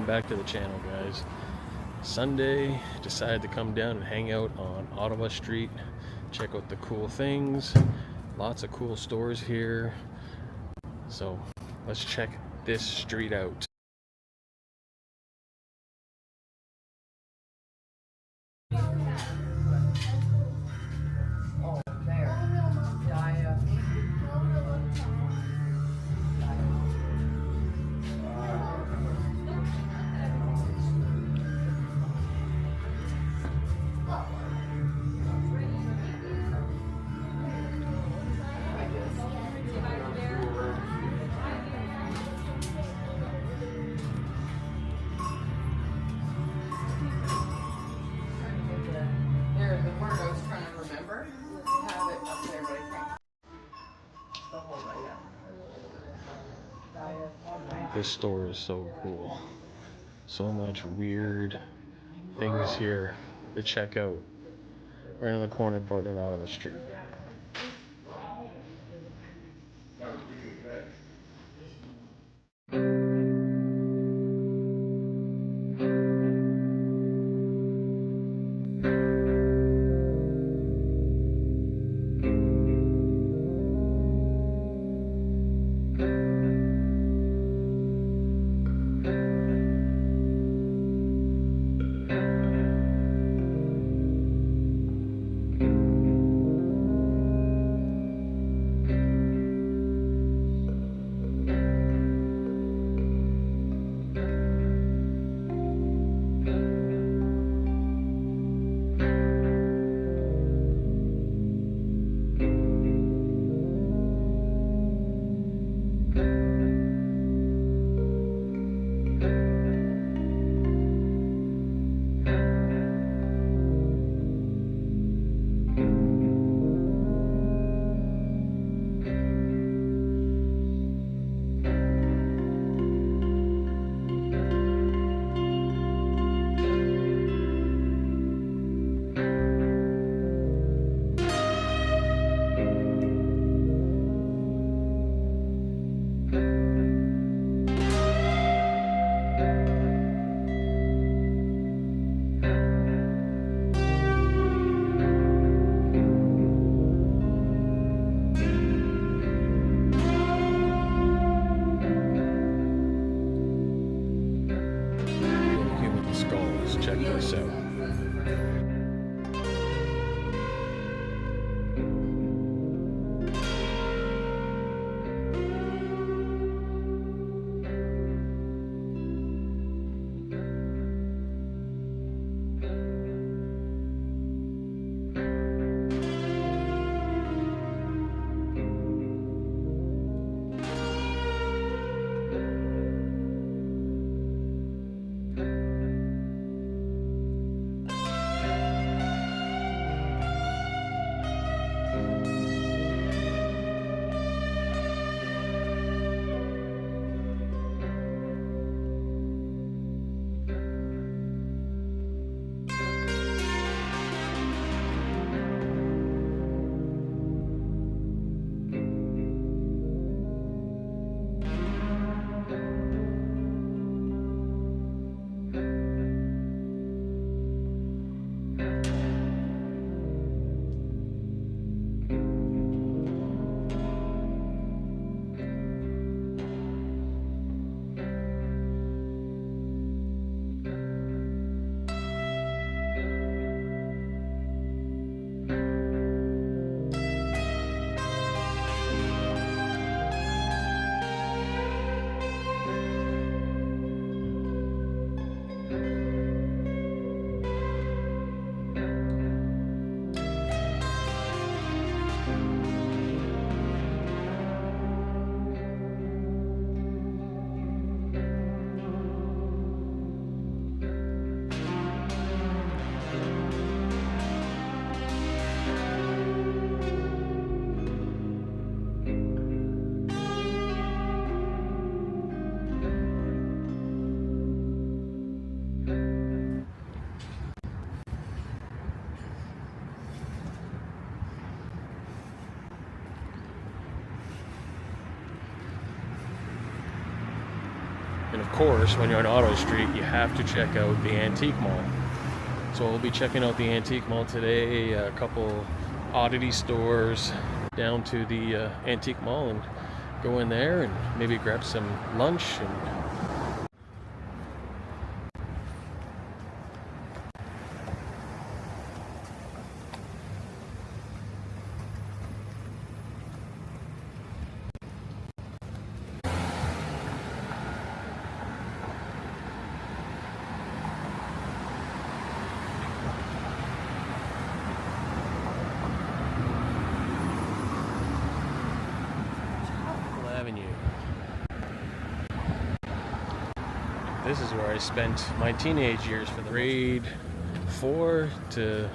back to the channel, guys. Sunday, decided to come down and hang out on Ottawa Street, check out the cool things. Lots of cool stores here, so let's check this street out. This store is so cool. So much weird things here to check out. Right in the corner, Barton out of the street. Check this out. course, when you're on Ottawa Street, you have to check out the antique mall. So we'll be checking out the antique mall today, a couple oddity stores, down to the antique mall and go in there and maybe grab some lunch and this is where I spent my teenage years for the grade 4 to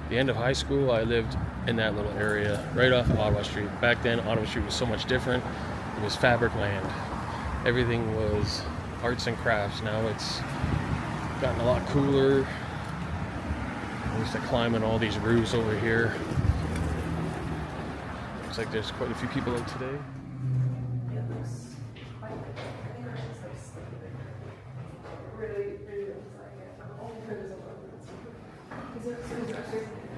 the end of high school. I lived in that little area right off of Ottawa Street. Back then, Ottawa Street was so much different. It was fabric land. Everything was arts and crafts. Now it's gotten a lot cooler. I used to climb on all these roofs over here. Looks like there's quite a few people out today.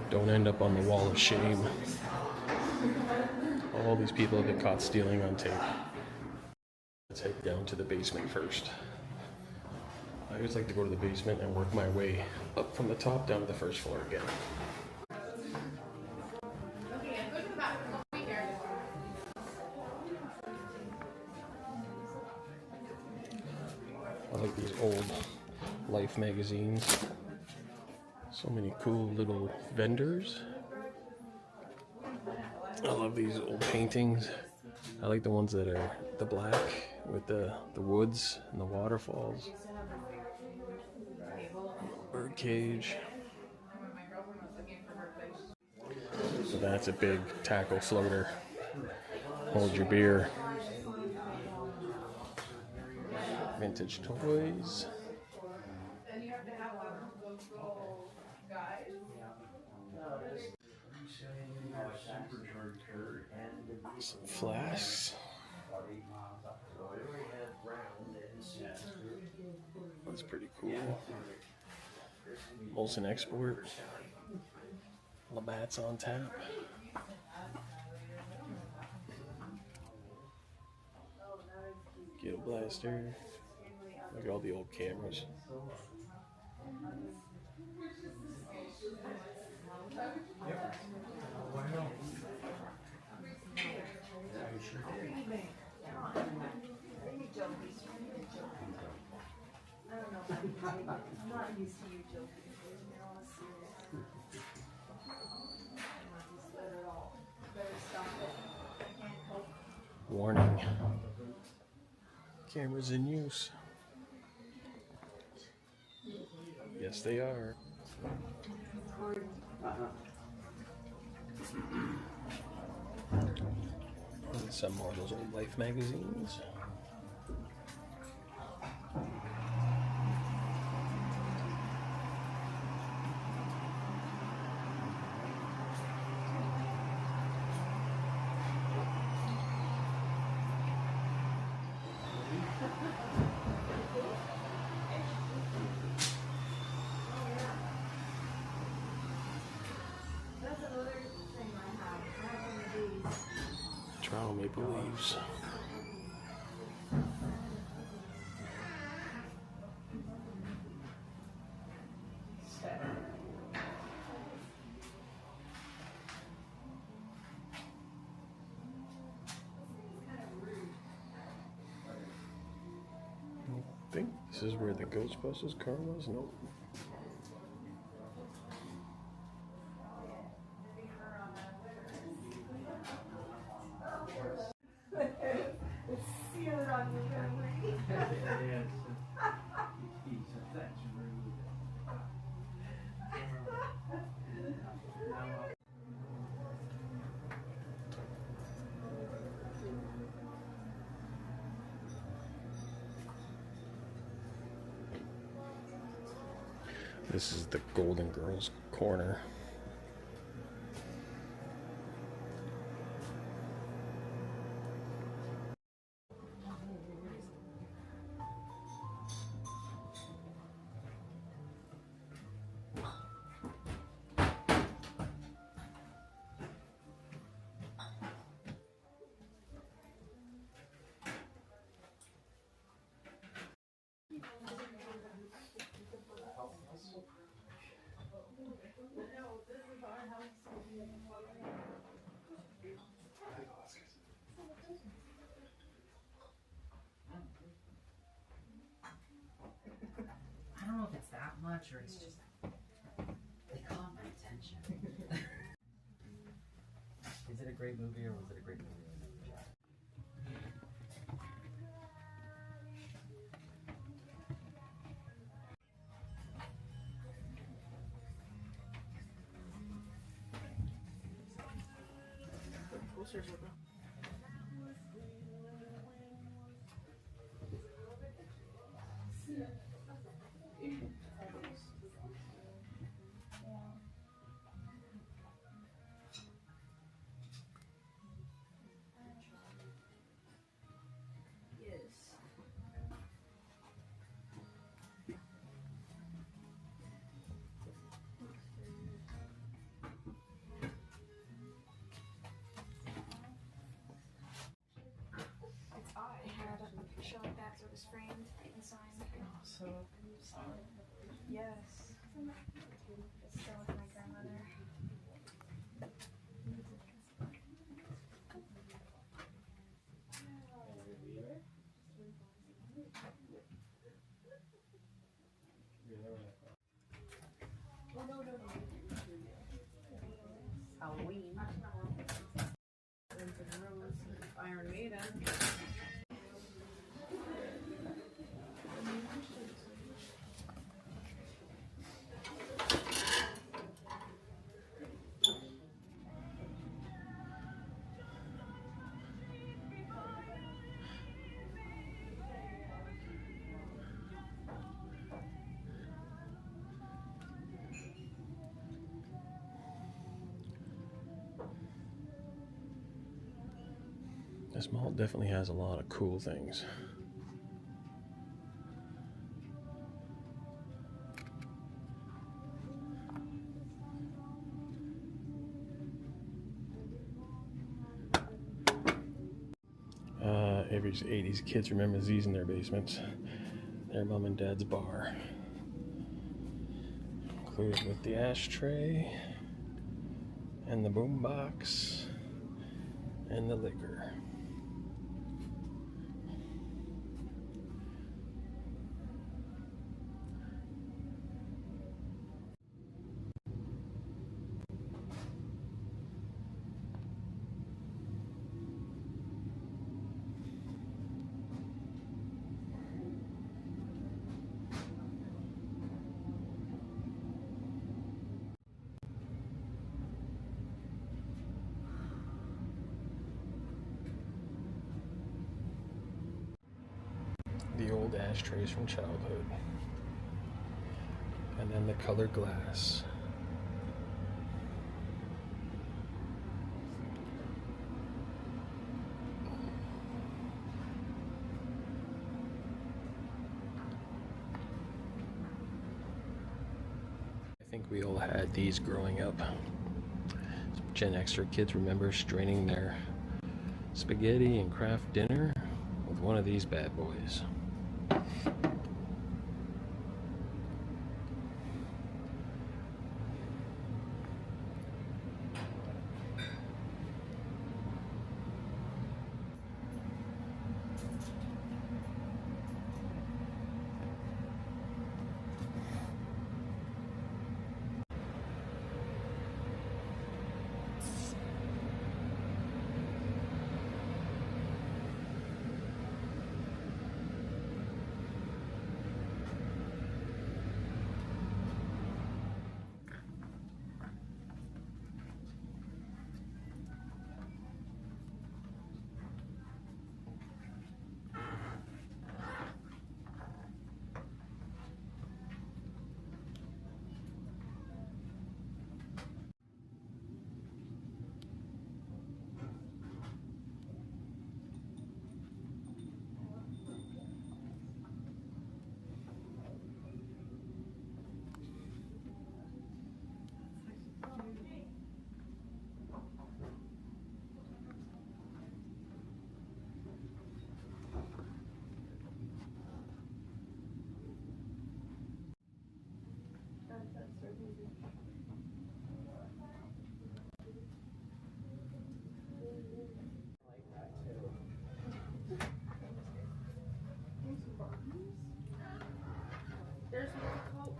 Don't end up on the wall of shame. All these people have been caught stealing on tape. Let's head down to the basement first. I always like to go to the basement and work my way up from the top down to the first floor again. I like these old Life magazines. So many cool little vendors. I love these old paintings. I like the ones that are the black with the woods and the waterfalls. Bird cage. So that's a big tackle floater. Hold your beer. Vintage toys. Some flasks. That's pretty cool. Molson Export. Labatt's on tap. Ghetto Blaster. Look at all the old cameras. Warning. Cameras in use. Yes, they are. And some more of those old Life magazines. Toronto Maple Leaves. I think this is where the Ghostbusters car was. Nope. This is the Golden Girls corner. I don't know if it's that much or it's just they caught my attention. Is it a great movie or was it a great movie? I had a show like that, so it was framed and signed. So Yes. It's still with my grandmother. Halloween. Iron Maiden. This mall definitely has a lot of cool things. Every 80s kids remember these in their basements. Their mom and dad's bar. Included with the ashtray and the boombox and the liquor. The old ashtrays from childhood, and then the colored glass. I think we all had these growing up. Some Gen Xer kids remember straining their spaghetti and craft dinner with one of these bad boys. There's more Coke.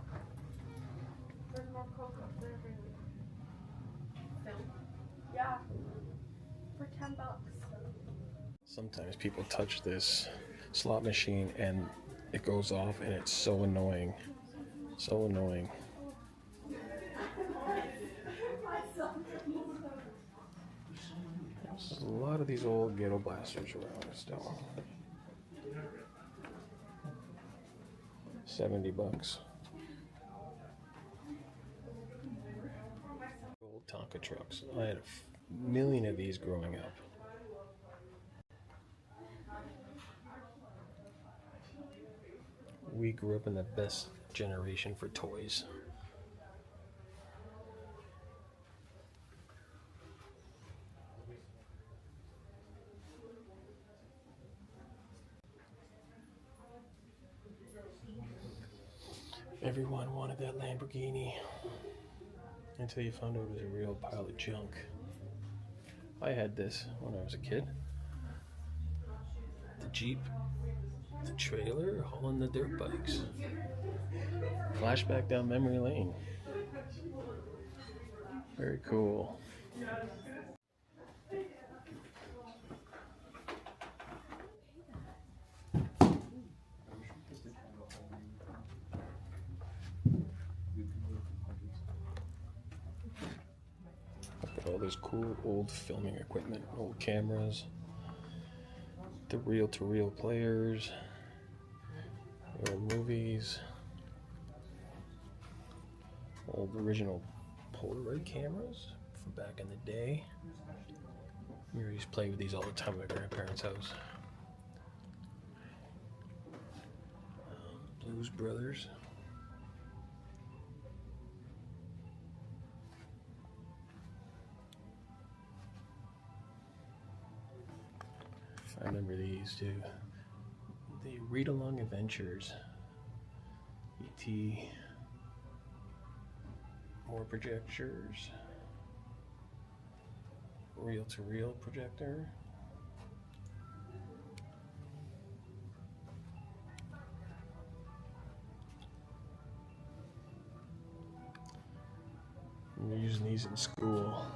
There's more Coke up there, really. Yeah. For $10. Sometimes people touch this slot machine and it goes off, and it's so annoying. So annoying. There's a lot of these old ghetto blasters around still. $70. Old Tonka trucks. I had a million of these growing up. We grew up in the best generation for toys. Everyone wanted that Lamborghini until you found out it was a real pile of junk. I had this when I was a kid. The Jeep, the trailer, hauling the dirt bikes. Flashback down memory lane. Very cool. All this cool old filming equipment, old cameras, the reel-to-reel players, old movies, old original Polaroid cameras from back in the day. We used to play with these all the time at my grandparents' house. Blues Brothers. I remember these too. The read-along adventures. E.T. More projectors. Reel-to-reel projector. We're using these in school.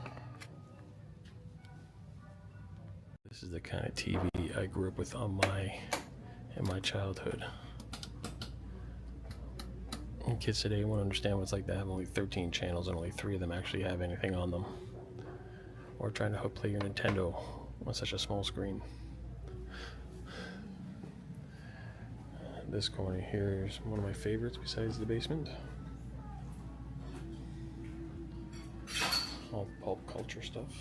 This is the kind of TV I grew up with in my childhood. And kids today won't understand what it's like to have only 13 channels and only 3 of them actually have anything on them. Or trying to play your Nintendo on such a small screen. This corner here is one of my favorites besides the basement. All pulp culture stuff.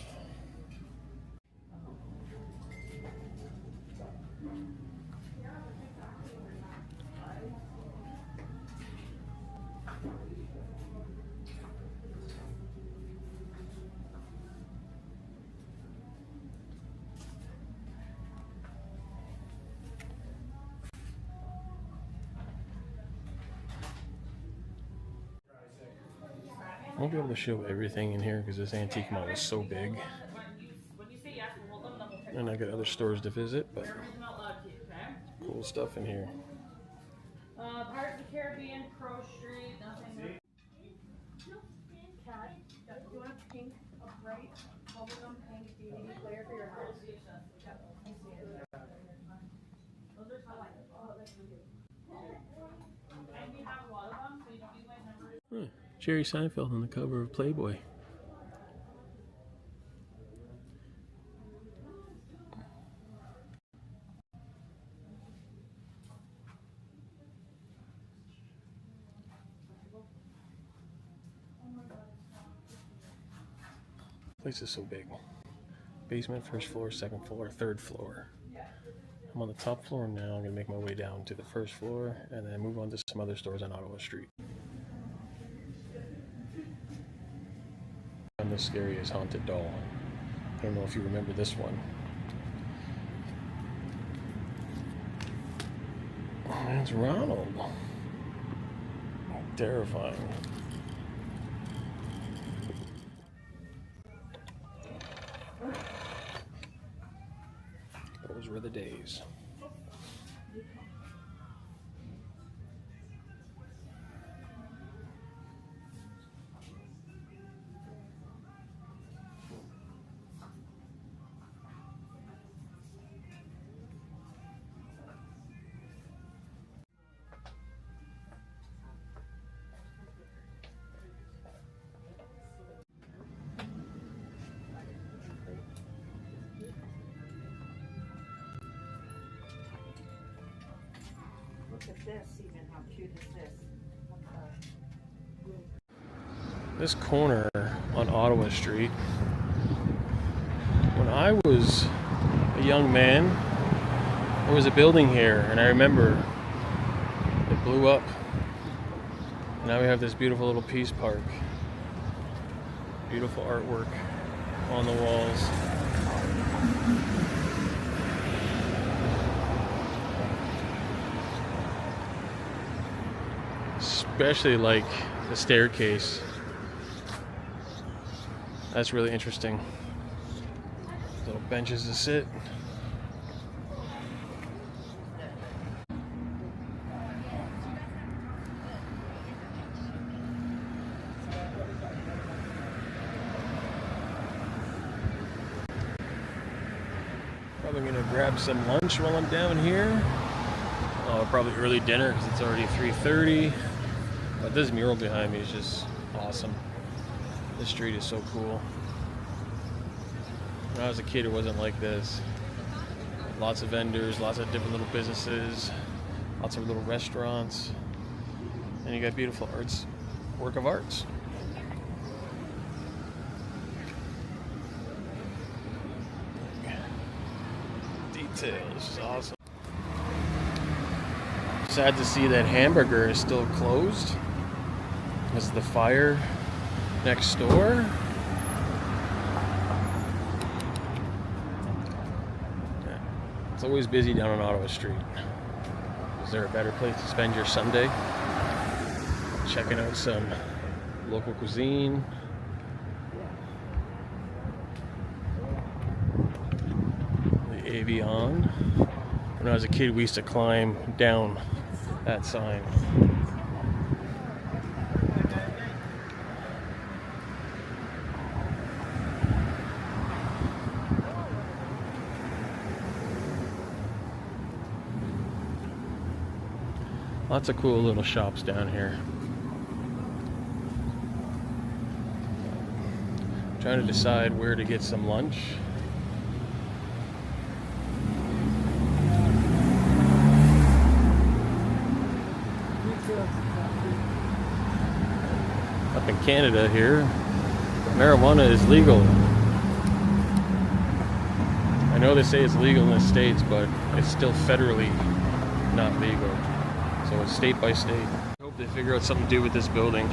I won't be able to show everything in here because this antique mall is so big. And I got other stores to visit, but cool stuff in here. Pirates of the Caribbean, Crow Street, nothing. Cat, do you want a pink, a bright, bubblegum pink DVD player for your house? Yep, I see it. Those are so like, and we have a lot of them, so you guys never. Jerry Seinfeld on the cover of Playboy. Place is so big. Basement, first floor, second floor, third floor. I'm on the top floor now. I'm gonna make my way down to the first floor and then move on to some other stores on Ottawa Street. I'm the scariest haunted doll. I don't know if you remember this one. That's Ronald. Terrifying. were the days. Look at this, even how cute is this? This corner on Ottawa Street, when I was a young man, there was a building here, and I remember it blew up. And now we have this beautiful little peace park. Beautiful artwork on the walls. Especially like the staircase. That's really interesting. Little benches to sit. Probably gonna grab some lunch while I'm down here. Probably early dinner because it's already 3:30. But this mural behind me is just awesome. This street is so cool. When I was a kid, it wasn't like this. Lots of vendors, lots of different little businesses, lots of little restaurants, and you got beautiful arts, work of arts. Details is awesome. Sad to see that hamburger is still closed because of the fire next door. Yeah. It's always busy down on Ottawa Street. Is there a better place to spend your Sunday? Checking out some local cuisine. The Avion. When I was a kid, we used to climb down that sign. Lots of cool little shops down here. Trying to decide where to get some lunch. Up in Canada here, marijuana is legal. I know they say it's legal in the States, but it's still federally not legal. So it's state by state. I hope they figure out something to do with this building.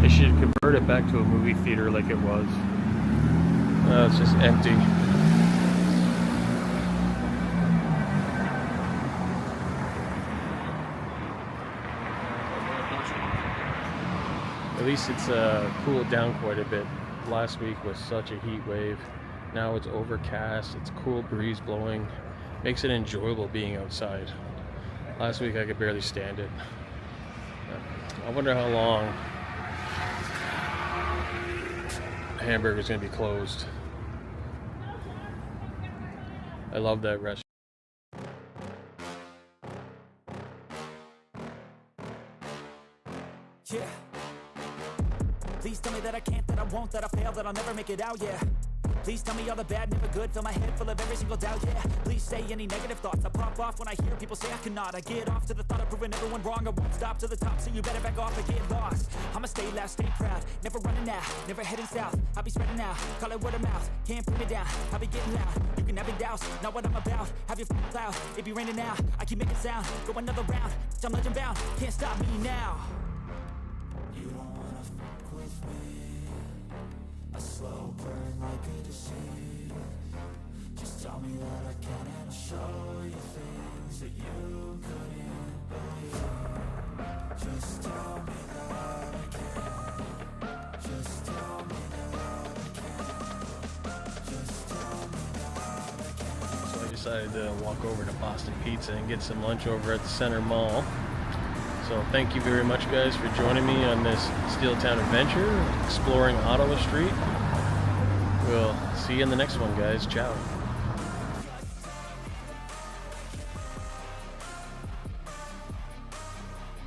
They should convert it back to a movie theater like it was. It's just empty. At least it's cooled down quite a bit. Last week was such a heat wave. Now it's overcast, it's cool breeze blowing. Makes it enjoyable being outside. Last week I could barely stand it. I wonder how long Hamburger's gonna be closed. I love that restaurant. Yeah. Please tell me that I can't, that I won't, that I fail, that I'll never make it out, yeah. Please tell me all the bad, never good, fill my head full of every single doubt, yeah. Please say any negative thoughts, I pop off when I hear people say I cannot. I get off to the thought of proving everyone wrong, I won't stop to the top, so you better back off and get lost. I'ma stay loud, stay proud, never running out, never heading south. I'll be spreading out, call it word of mouth, can't put me down, I'll be getting loud. You can have it douse, not what I'm about, have your cloud, it be raining now, I keep making sound, go another round, I'm legend bound, can't stop me now. You don't wanna fuck with me, a slow burn like a disease. Just tell me that I can and I'll show you things that you couldn't believe. Just tell me that I can. Just tell me that I can. Just tell me that I can. So I decided to walk over to Boston Pizza and get some lunch over at the Center Mall. So thank you very much, guys, for joining me on this Steeltown adventure, exploring Ottawa Street. We'll see you in the next one, guys. Ciao.